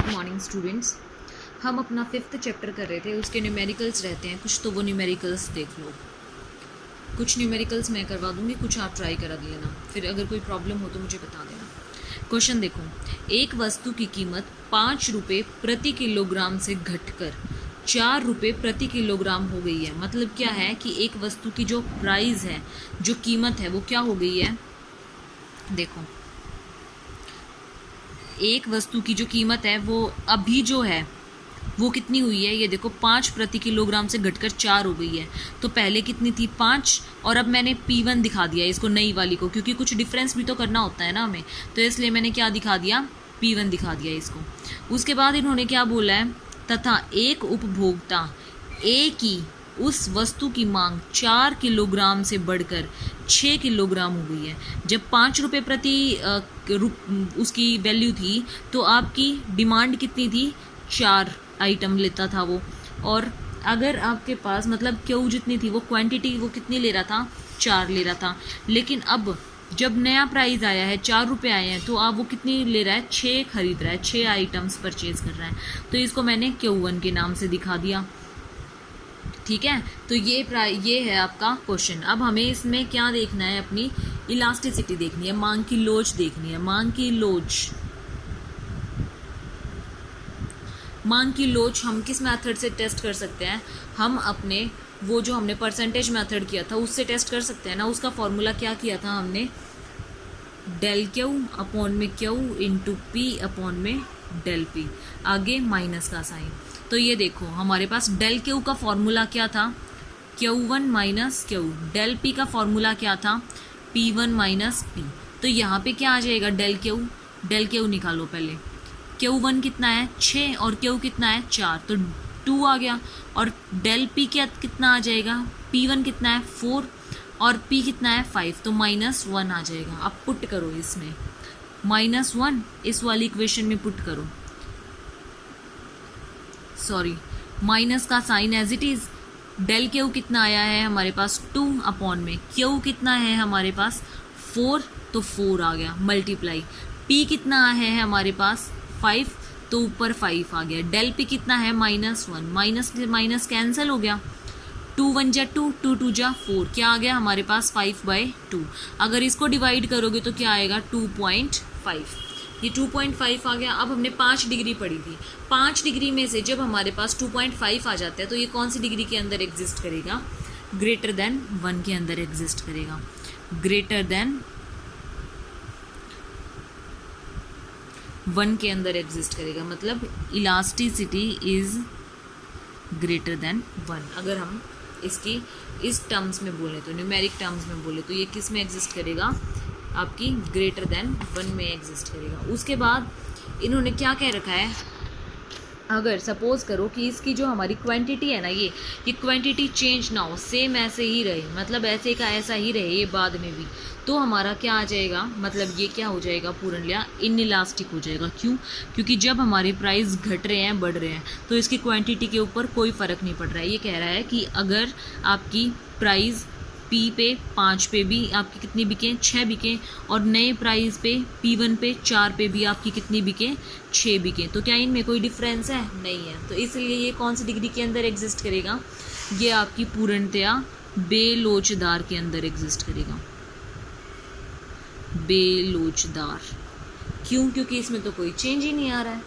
Good morning students. हम अपना 5th chapter कर रहे थे, उसके न्यूमेरिकल्स रहते हैं कुछ, तो वो न्यूमेरिकल्स देख लो। कुछ न्यूमेरिकल्स मैं करवा दूंगी, कुछ आप ट्राई करा लेना, फिर अगर कोई प्रॉब्लम हो तो मुझे बता देना। क्वेश्चन देखो, एक वस्तु की कीमत 5 रुपये प्रति किलोग्राम से घटकर 4 रुपये प्रति किलोग्राम हो गई है। मतलब क्या है कि एक वस्तु की जो प्राइस है, जो कीमत है, वो क्या हो गई है। देखो, एक वस्तु की जो कीमत है वो अभी जो है वो कितनी हुई है, ये देखो 5 प्रति किलोग्राम से घटकर 4 हो गई है। तो पहले कितनी थी 5, और अब मैंने P1 दिखा दिया इसको, नई वाली को, क्योंकि कुछ डिफरेंस भी तो करना होता है ना हमें, तो इसलिए मैंने क्या दिखा दिया, P1 दिखा दिया इसको। उसके बाद इन्होंने क्या बोला है, तथा एक उपभोक्ता ए की उस वस्तु की मांग 4 किलोग्राम से बढ़कर 6 किलोग्राम हो गई है। जब 5 रुपये प्रति उसकी वैल्यू थी, तो आपकी डिमांड कितनी थी, 4 आइटम लेता था वो। और अगर आपके पास मतलब क्यू जितनी थी, वो क्वांटिटी वो कितनी ले रहा था, 4 ले रहा था। लेकिन अब जब नया प्राइस आया है, 4 रुपये आए हैं, तो आप वो कितनी ले रहा है, 6 खरीद रहा है, 6 आइटम्स परचेज कर रहा है। तो इसको मैंने Q1 के नाम से दिखा दिया। ठीक है, तो ये है आपका क्वेश्चन। अब हमें इसमें क्या देखना है, अपनी इलास्टिसिटी देखनी है, मांग की लोच देखनी है। मांग की लोच हम किस मेथड से टेस्ट कर सकते हैं, हम अपने वो जो हमने परसेंटेज मेथड किया था उससे टेस्ट कर सकते हैं ना। उसका फॉर्मूला क्या किया था हमने, डेल क्यू अपॉन में क्यू इंटू पी अपॉन में डेल पी, आगे माइनस का साइन। तो ये देखो, हमारे पास डेल क्यू का फॉर्मूला क्या था, Q1 minus q. Del p का फॉर्मूला क्या था, P1 माइनस पी। तो यहाँ पे क्या आ जाएगा, डेल क्यू निकालो पहले। Q1 कितना है, 6, और Q कितना है, 4, तो 2 आ गया। और डेल पी कितना आ जाएगा, P1 कितना है, 4, और P कितना है, 5, तो -1 आ जाएगा। अब पुट करो इसमें, -1 इस वाली इक्वेशन में पुट करो, सॉरी माइनस का sign as it is. Del q कितना आया है हमारे पास, 2 अपॉन में क्यू कितना है हमारे पास, 4, तो 4 आ गया, मल्टीप्लाई। पी कितना है हमारे पास, 5, तो ऊपर 5 आ गया। डेल पी कितना है, -1, माइनस कैंसिल हो गया। 2 1 जा 2, 2 2 जा 4, क्या आ गया हमारे पास, 5/2। अगर इसको डिवाइड करोगे तो क्या आएगा, 2.5। ये 2.5 आ गया। अब हमने 5 डिग्री पढ़ी थी, 5 डिग्री में से जब हमारे पास 2.5 आ जाता है, तो ये कौन सी डिग्री के अंदर एग्जिस्ट करेगा, ग्रेटर देन 1 के अंदर एग्जिस्ट करेगा। ग्रेटर देन 1 के अंदर एग्जिस्ट करेगा, मतलब इलास्टिसिटी इज ग्रेटर देन 1। अगर हम इसकी इस टर्म्स में बोले, तो न्यूमेरिक टर्म्स में बोले, तो ये किस में एग्जिस्ट करेगा, आपकी ग्रेटर देन 1 में एग्जिस्ट करेगा। उसके बाद इन्होंने क्या कह रखा है, अगर सपोज करो कि इसकी जो हमारी क्वांटिटी है ना, ये क्वांटिटी चेंज ना हो, सेम ऐसे ही रहे, मतलब ऐसे का ऐसा ही रहे ये बाद में भी, तो हमारा क्या आ जाएगा, मतलब ये क्या हो जाएगा, पूर्णतया इनइलास्टिक हो जाएगा। क्यों, क्योंकि जब हमारे प्राइस घट रहे हैं, बढ़ रहे हैं, तो इसकी क्वांटिटी के ऊपर कोई फ़र्क नहीं पड़ रहा है। ये कह रहा है कि अगर आपकी प्राइस P पे 5 पे भी आपकी कितनी बिके, 6 बिके, और नए प्राइस पे P1 पे 4 पे भी आपकी कितनी बिके, 6 बिके, तो क्या इनमें कोई डिफरेंस है, नहीं है। तो इसलिए ये कौन सी डिग्री के अंदर एग्जिस्ट करेगा, ये आपकी पूर्णतया बेलोचदार के अंदर एग्जिस्ट करेगा, बेलोचदार। क्यों, क्योंकि इसमें तो कोई चेंज ही नहीं आ रहा है।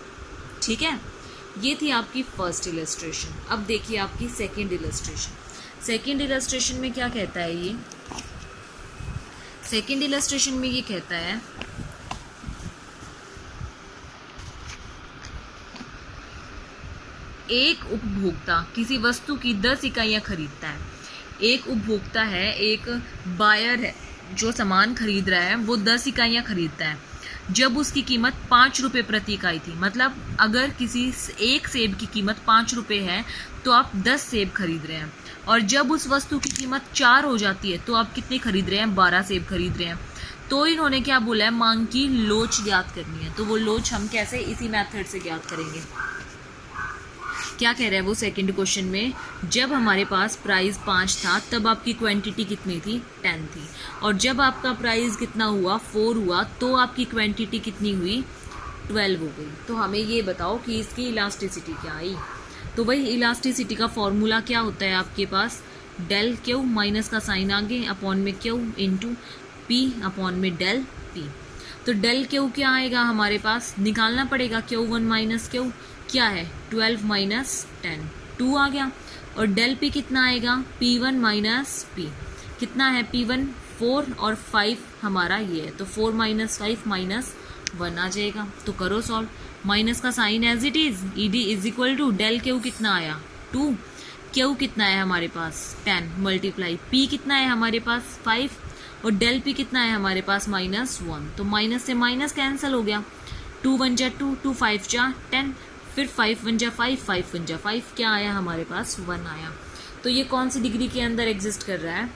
ठीक है, ये थी आपकी फर्स्ट इलस्ट्रेशन। अब देखिए आपकी सेकेंड इलस्ट्रेशन। सेकेंड इलस्ट्रेशन में क्या कहता है, ये सेकेंड इलस्ट्रेशन में ये कहता है, एक उपभोक्ता किसी वस्तु की 10 इकाइयाँ खरीदता है। एक उपभोक्ता है, एक बायर है, जो सामान खरीद रहा है, वो 10 इकाइयाँ खरीदता है। जब उसकी कीमत 5 रुपये प्रति इकाई थी, मतलब अगर किसी एक सेब की कीमत 5 रुपये है, तो आप 10 सेब खरीद रहे हैं। और जब उस वस्तु की कीमत 4 हो जाती है, तो आप कितने खरीद रहे हैं, 12 सेब खरीद रहे हैं। तो इन्होंने क्या बोला है, मांग की लोच ज्ञात करनी है। तो वो लोच हम कैसे, इसी मेथड से ज्ञात करेंगे। क्या कह रहा है वो सेकंड क्वेश्चन में, जब हमारे पास प्राइस 5 था, तब आपकी क्वांटिटी कितनी थी, 10 थी। और जब आपका प्राइस कितना हुआ, 4 हुआ, तो आपकी क्वांटिटी कितनी हुई, 12 हो गई। तो हमें ये बताओ कि इसकी इलास्टिसिटी क्या आई। तो वही इलास्टिसिटी का फॉर्मूला क्या होता है आपके पास, डेल क्यू, माइनस का साइन आगे, अपॉन में क्यू इंटू पी अपॉन में डेल पी। तो डेल क्यू क्या आएगा हमारे पास, निकालना पड़ेगा, क्यू वन माइनस क्यू क्या है 12 माइनस 10, 2 आ गया। और डेल पी कितना आएगा, पी वन माइनस पी कितना है, पी वन 4 और 5 हमारा ये है, तो 4 माइनस 5 माइनस 1 आ जाएगा। तो करो सॉल्व, माइनस का sign as it is, e d is equal to del q कितना आया 2, क्यू कितना है हमारे पास 10 मल्टीप्लाई पी कितना है हमारे पास 5 और डेल पी कितना है हमारे पास -1। तो माइनस से माइनस कैंसिल हो गया, 2 1 जा 2, 2 5 जा 10, फिर 5 1 जा 5, 5 1 जा 5, क्या आया हमारे पास 1 आया। तो ये कौन सी डिग्री के अंदर एग्जिस्ट कर रहा है,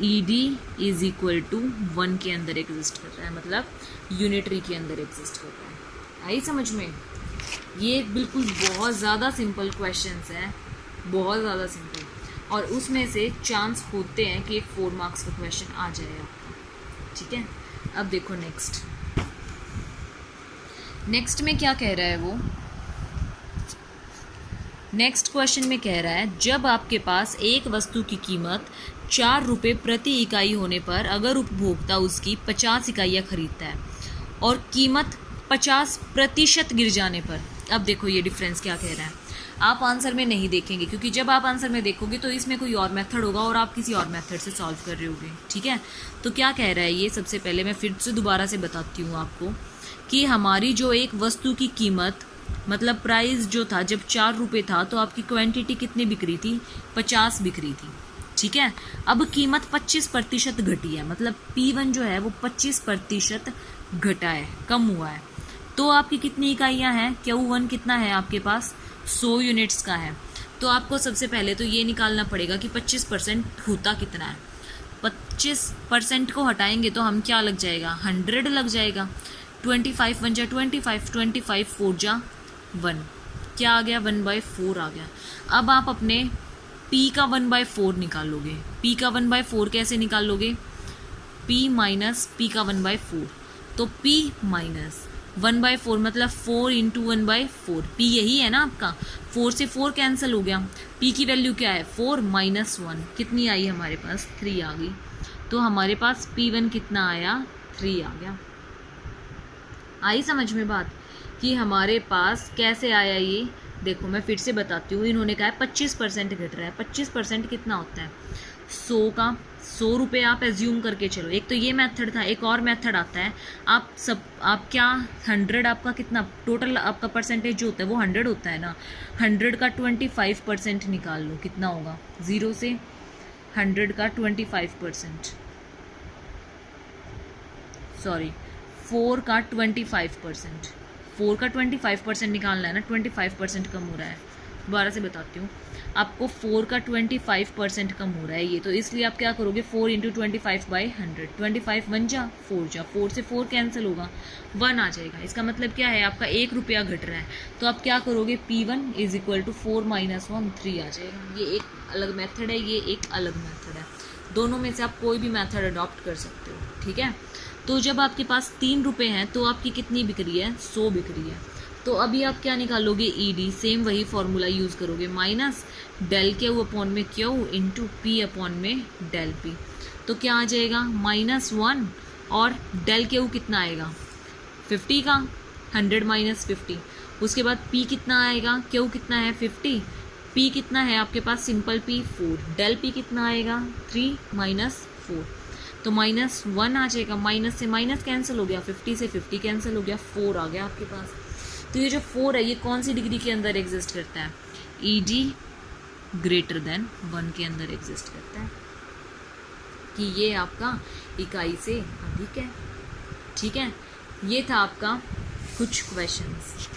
e d is equal to 1 के अंदर एग्जिस्ट कर रहा है, मतलब यूनिटरी के अंदर एग्जिस्ट कर रहा है। आई समझ में, ये बिल्कुल बहुत ज़्यादा सिंपल क्वेश्चंस है, बहुत ज़्यादा सिंपल, और उसमें से चांस होते हैं कि एक 4 मार्क्स का क्वेश्चन आ जाए आपका। ठीक है, अब देखो नेक्स्ट में क्या कह रहा है वो, नेक्स्ट क्वेश्चन में कह रहा है जब आपके पास एक वस्तु की कीमत 4 रुपये प्रति इकाई होने पर अगर उपभोक्ता उसकी 50 इकाइयाँ खरीदता है और कीमत 50% गिर जाने पर, अब देखो ये डिफरेंस क्या कह रहा है। आप आंसर में नहीं देखेंगे क्योंकि जब आप आंसर में देखोगे तो इसमें कोई और मेथड होगा और आप किसी और मेथड से सॉल्व कर रहे होगे। ठीक है, तो क्या कह रहा है ये, सबसे पहले मैं फिर से दोबारा से बताती हूँ आपको कि हमारी जो एक वस्तु की कीमत, मतलब प्राइस जो था जब 4 रुपये था तो आपकी क्वांटिटी कितनी बिक रही थी, 50 बिक रही थी। ठीक है, अब कीमत 25% घटी है, मतलब P1 जो है वो 25% घटा है, कम हुआ है। तो आपकी कितनी इकाइयाँ हैं, Q1 कितना है आपके पास 100 यूनिट्स का है। तो आपको सबसे पहले तो ये निकालना पड़ेगा कि 25% होता कितना है। 25% को हटाएंगे तो हम क्या लग जाएगा, 100 लग जाएगा। 25 1 जा 25, 25 4 जा 1, क्या आ गया 1/4 आ गया। अब आप अपने P का 1/4 निकालोगे। P का 1/4 कैसे निकालोगे, P माइनस P का 1/4, तो P माइनस 1/4 मतलब 4 इंटू 1/4, P यही है ना आपका, 4 से 4 कैंसिल हो गया, P की वैल्यू क्या है 4 माइनस 1, कितनी आई हमारे पास 3 आ गई। तो हमारे पास P1 कितना आया 3 आ गया। आई समझ में बात कि हमारे पास कैसे आया ये, देखो मैं फिर से बताती हूँ। इन्होंने कहा है 25% घट रहा है, 25% कितना होता है 100 का, 100 रुपये आप एज्यूम करके चलो। एक तो ये मेथड था, एक और मेथड आता है, आप क्या 100 आपका कितना टोटल आपका परसेंटेज जो होता है वो 100 होता है ना, 100 का 25% निकाल लो, कितना होगा 0 से 100 का 25%, सॉरी 4 का 25%, 4 का 25% निकालना है ना, 25% कम हो रहा है। दोबारा से बताती हूँ आपको, 4 का 25% कम हो रहा है ये, तो इसलिए आप क्या करोगे 4 इंटू 25/100, 25 1 जा 4 जा, 4 से 4 कैंसिल होगा 1 आ जाएगा। इसका मतलब क्या है, आपका 1 रुपया घट रहा है, तो आप क्या करोगे P1 is equal to 4 minus 1 3 आ जाएगा। ये एक अलग मेथड है, ये एक अलग मेथड है, दोनों में से आप कोई भी मेथड अडॉप्ट कर सकते हो। ठीक है, तो जब आपके पास 3 रुपये हैं तो आपकी कितनी बिक रही है 100 बिक रही है। तो अभी आप क्या निकालोगे ई डी, सेम वही फॉर्मूला यूज़ करोगे, माइनस डेल क्यू अपॉन में क्यू इंटू पी अपॉन में डेल पी। तो क्या आ जाएगा -1 और डेल क्यू कितना आएगा 50 का, 100 माइनस 50। उसके बाद पी कितना आएगा, क्यू कितना है 50, पी कितना है आपके पास सिंपल पी 4, डेल पी कितना आएगा 3 माइनस 4, तो -1 आ जाएगा। माइनस से माइनस कैंसिल हो गया, 50 से 50 कैंसिल हो गया, 4 आ गया आपके पास। तो ये जो 4 है ये कौन सी डिग्री के अंदर एग्जिस्ट करता है, ई डी ग्रेटर देन 1 के अंदर एग्जिस्ट करता है, कि ये आपका इकाई से अधिक है। ठीक है, ये था आपका कुछ क्वेश्चंस।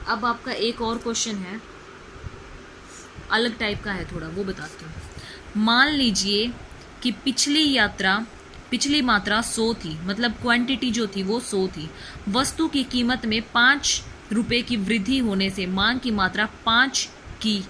अब आपका एक और क्वेश्चन है, अलग टाइप का है थोड़ा, वो बताती हूँ। मान लीजिए कि पिछली मात्रा 100 थी, मतलब क्वांटिटी जो थी वो 100 थी। वस्तु की कीमत में 5 रुपये की वृद्धि होने से मांग की मात्रा 5 की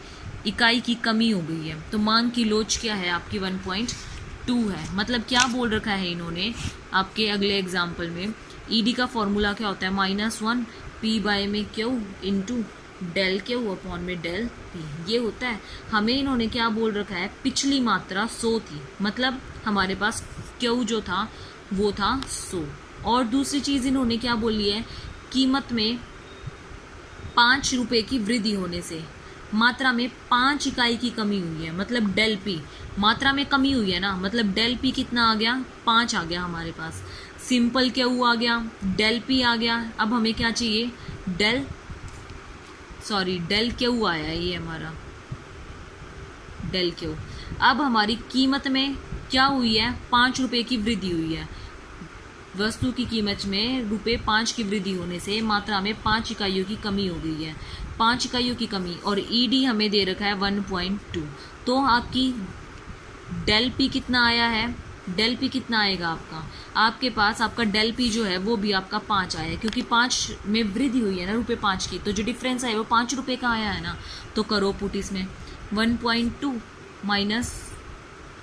इकाई की कमी हो गई है। तो मांग की लोच क्या है आपकी 1.2 है। मतलब क्या बोल रखा है इन्होंने आपके अगले एग्जाम्पल में, ईडी का फॉर्मूला क्या होता है, -1 पी बाय में q into del q upon में डेल पी, ये होता है। हमें इन्होंने क्या बोल रखा है, पिछली मात्रा 100 थी, मतलब हमारे पास क्यू जो था वो था 100। और दूसरी चीज़ इन्होंने क्या बोली है, कीमत में 5 रुपए की वृद्धि होने से मात्रा में 5 इकाई की कमी हुई है, मतलब डेल पी, मात्रा में कमी हुई है ना, मतलब डेल पी कितना आ गया, 5 आ गया हमारे पास। सिंपल क्यू आ गया, डेल पी आ गया। अब हमें क्या चाहिए, डेल क्यू आया है, ये हमारा डेल क्यू। अब हमारी कीमत में क्या हुई है, 5 रुपए की वृद्धि हुई है। वस्तु की कीमत में ₹5 की वृद्धि होने से मात्रा में 5 इकाइयों की कमी हो गई है, 5 इकाइयों की कमी। और ईडी हमें दे रखा है 1.2। तो आपकी डेल पी कितना आया है, डेल पी कितना आएगा आपका, आपके पास आपका डेल पी जो है वो भी आपका 5 आया है, क्योंकि 5 में वृद्धि हुई है ना ₹5 की, तो जो डिफरेंस है वो 5 रुपये का आया है ना। तो करो पुट इसमें 1.2 माइनस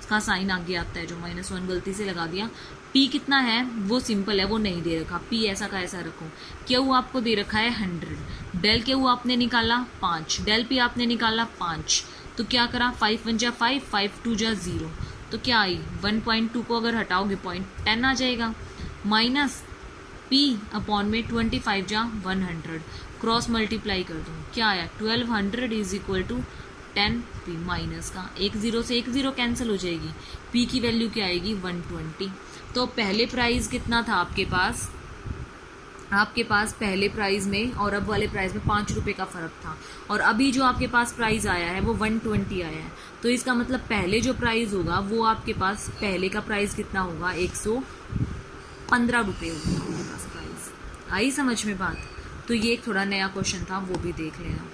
का साइन आगे आता है, जो -1 गलती से लगा दिया। पी कितना है वो सिंपल है, वो नहीं दे रखा, पी ऐसा का ऐसा रखो। क्यू आपको दे रखा है 100, डेल क्यू आपने निकाला 5, डेल पी आपने निकाला 5, तो क्या करा, 5 1 जा 5, 5 2 जा 0, तो क्या आई 1.2 को अगर हटाओगे 0.10 आ जाएगा, माइनस पी अपॉन में 25 जा 100, क्रॉस मल्टीप्लाई कर दो, क्या आया 1200 is equal to 10 p, minus का 1 0 से 1 0 कैंसिल हो जाएगी, पी की वैल्यू क्या आएगी 120। तो पहले प्राइस कितना था आपके पास पहले प्राइस में और अब वाले प्राइस में 5 रुपए का फ़र्क था, और अभी जो आपके पास प्राइस आया है वो 120 आया है। तो इसका मतलब पहले जो प्राइस होगा वो आपके पास, पहले का प्राइस कितना होगा, 115 रुपये होगा आपके पास प्राइस। आई समझ में बात। तो ये एक थोड़ा नया क्वेश्चन था, वो भी देख लेना।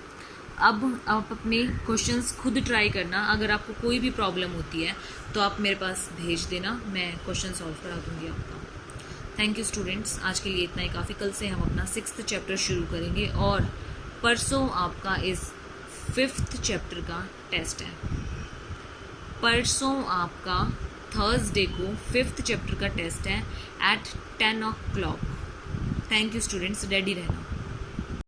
अब आप अपने क्वेश्चंस खुद ट्राई करना, अगर आपको कोई भी प्रॉब्लम होती है तो आप मेरे पास भेज देना, मैं क्वेश्चन सॉल्व करा दूंगी आपका। थैंक यू स्टूडेंट्स, आज के लिए इतना ही काफ़ी। कल से हम अपना 6th चैप्टर शुरू करेंगे और परसों आपका इस 5th चैप्टर का टेस्ट है। परसों आपका थर्सडे को 5th चैप्टर का टेस्ट है at 10 o'clock। Thank you students, ready रहना।